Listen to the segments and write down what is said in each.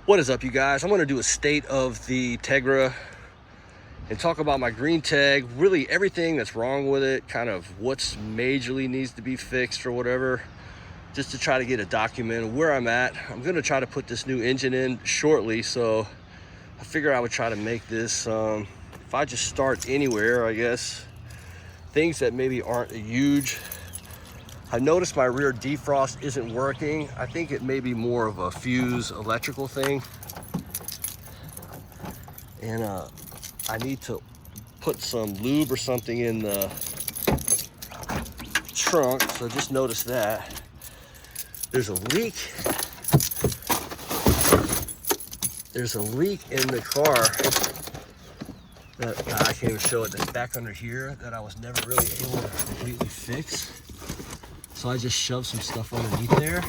What is up, you guys? I'm going to do a state of the Integra and talk about my green tag, really everything that's wrong with it, kind of what's majorly needs to be fixed or whatever, just to try to get a document of where I'm at. I'm going to try to put this new engine in shortly, so I figure I would try to make this, if I just start anywhere, I guess, things that maybe aren't huge. I noticed my rear defrost isn't working. I think it may be more of a fuse electrical thing. And I need to put some lube or something in the trunk. So just notice that. There's a leak. There's a leak in the car that I can't even show it. That's back under here that I was never really able to completely fix. So I just shoved some stuff underneath there.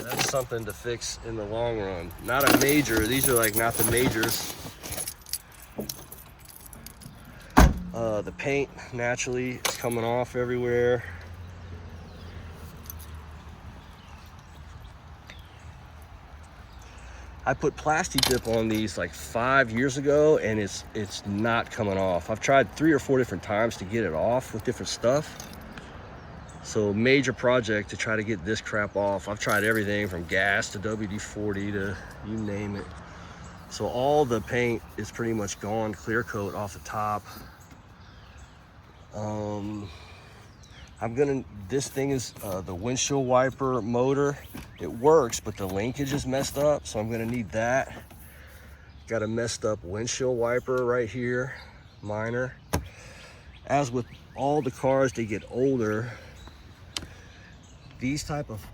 That's something to fix in the long run. Not a major. These are like not the majors. The paint naturally is coming off everywhere. I put plastic dip on these like 5 years ago, and it's not coming off. I've tried 3 or 4 different times to get it off with different stuff. So major project to try to get this crap off. I've tried everything from gas to WD-40 to you name it. So all the paint is pretty much gone, clear coat off the top. This thing is the windshield wiper motor. It works, but the linkage is messed up, so I'm gonna need that. Got a messed up windshield wiper right here, minor. As with all the cars, they get older. These type of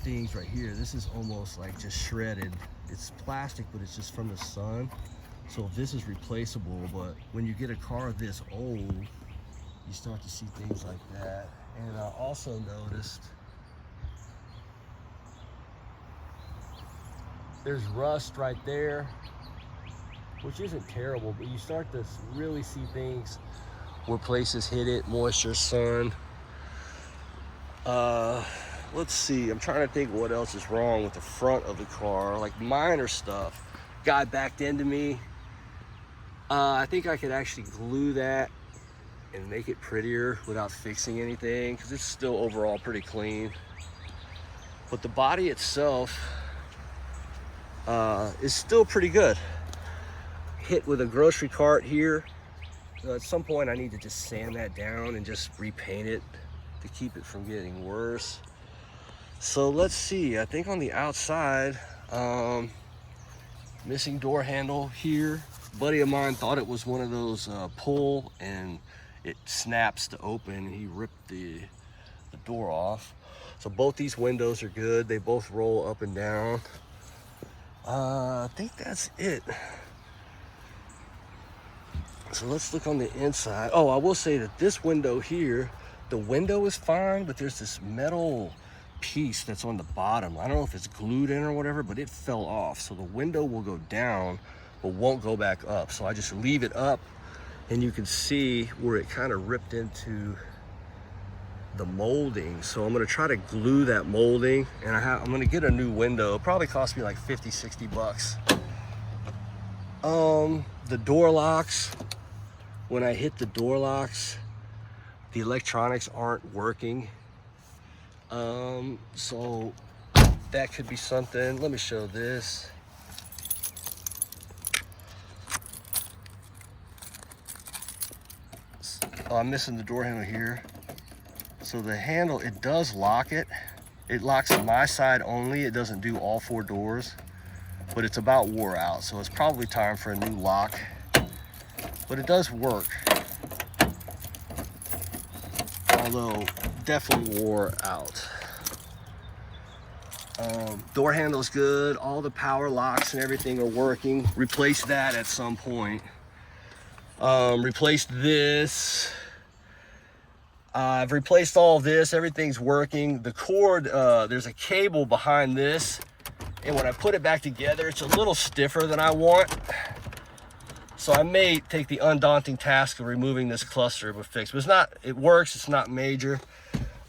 things right here, this is almost like just shredded. It's plastic, but it's just from the sun. So this is replaceable, but when you get a car this old, you start to see things like that. And I also noticed there's rust right there, which isn't terrible, but you start to really see things where places hit it, moisture, sun. Let's see, I'm trying to think what else is wrong with the front of the car, like minor stuff. Guy backed into me. I think I could actually glue that and make it prettier without fixing anything, because it's still overall pretty clean. But the body itself is still pretty good. Hit with a grocery cart here. At some point I need to just sand that down and just repaint it to keep it from getting worse. So let's see, I think on the outside, missing door handle here. A buddy of mine thought it was one of those pull and it snaps to open, and he ripped the door off. So both these windows are good. They both roll up and down. I think that's it. So let's look on the inside. Oh, I will say that this window here, the window is fine, but there's this metal piece that's on the bottom. I don't know if it's glued in or whatever, but it fell off. So the window will go down, but won't go back up. So I just leave it up, and you can see where it kind of ripped into the molding. So I'm gonna try to glue that molding, and I'm gonna get a new window. It'll probably cost me like 50, 60 bucks. The door locks, when I hit the door locks, the electronics aren't working. So that could be something. Let me show this. Oh, I'm missing the door handle here. So the handle, it does lock it. It locks on my side only. It doesn't do all 4 doors, but it's about wore out. So it's probably time for a new lock, but it does work. Although definitely wore out. Door handle's good. All the power locks and everything are working. Replace that at some point. Replaced this. I've replaced all of this. Everything's working. The cord, there's a cable behind this, and when I put it back together, it's a little stiffer than I want. So I may take the undaunting task of removing this cluster but fix. But it's not, it works, it's not major.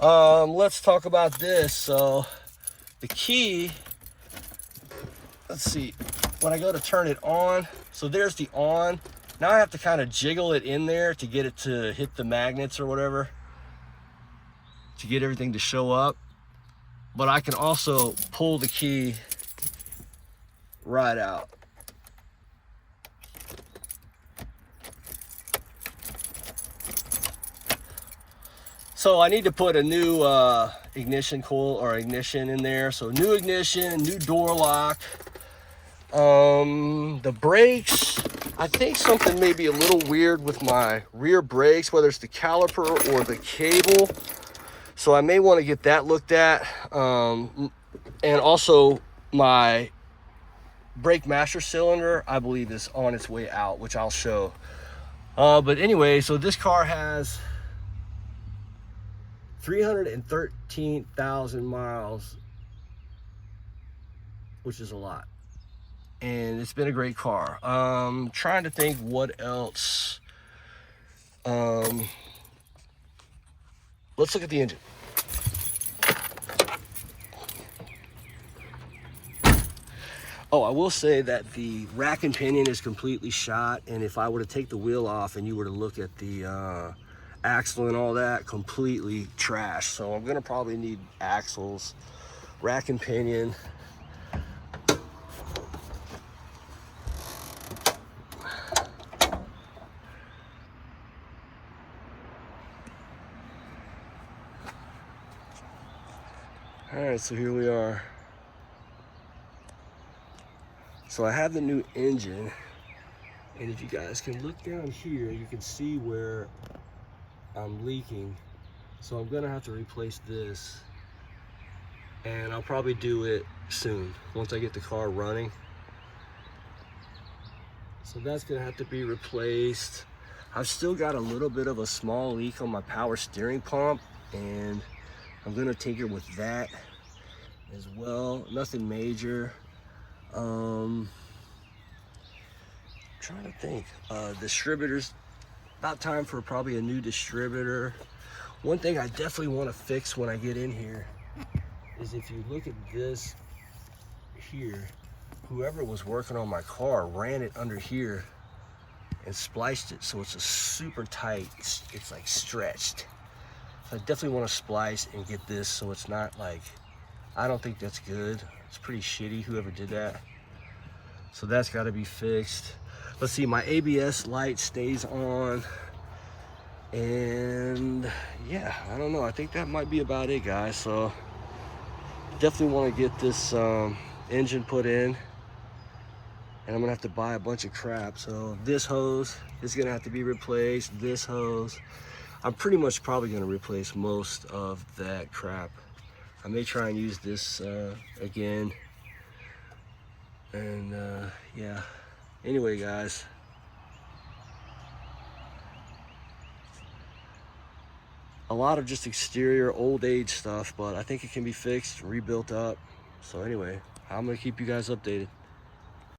Let's talk about this. So the key, let's see, when I go to turn it on, so there's the on. Now I have to kind of jiggle it in there to get it to hit the magnets or whatever, to get everything to show up. But I can also pull the key right out. So I need to put a new ignition coil or ignition in there. So new ignition, new door lock. The brakes, I think something may be a little weird with my rear brakes, whether it's the caliper or the cable. So I may want to get that looked at. And also my brake master cylinder, I believe, is on its way out, which I'll show. But anyway, so this car has 313,000 miles, which is a lot. And it's been a great car. Trying to think what else. Let's look at the engine. Oh, I will say that the rack and pinion is completely shot, and if I were to take the wheel off and you were to look at the axle and all that, completely trash. So I'm gonna probably need axles, rack and pinion. All right, so here we are. So I have the new engine, and if you guys can look down here, you can see where I'm leaking. So I'm gonna have to replace this, and I'll probably do it soon once I get the car running. So that's gonna have to be replaced. I've still got a little bit of a small leak on my power steering pump, and I'm gonna tinker with that as well. Nothing major. Trying to think. Distributors, about time for probably a new distributor. One thing I definitely want to fix when I get in here is, if you look at this here, whoever was working on my car ran it under here and spliced it, so it's a super tight, it's like stretched. So I definitely want to splice and get this so it's not like, I don't think that's good. It's pretty shitty, whoever did that. So that's got to be fixed. Let's see, my ABS light stays on. And yeah, I don't know. I think that might be about it, guys. So definitely want to get this engine put in. And I'm going to have to buy a bunch of crap. So this hose is going to have to be replaced. This hose. I'm pretty much probably going to replace most of that crap. I may try and use this again. And yeah. Anyway, guys. A lot of just exterior old age stuff, but I think it can be fixed, rebuilt up. So anyway, I'm going to keep you guys updated.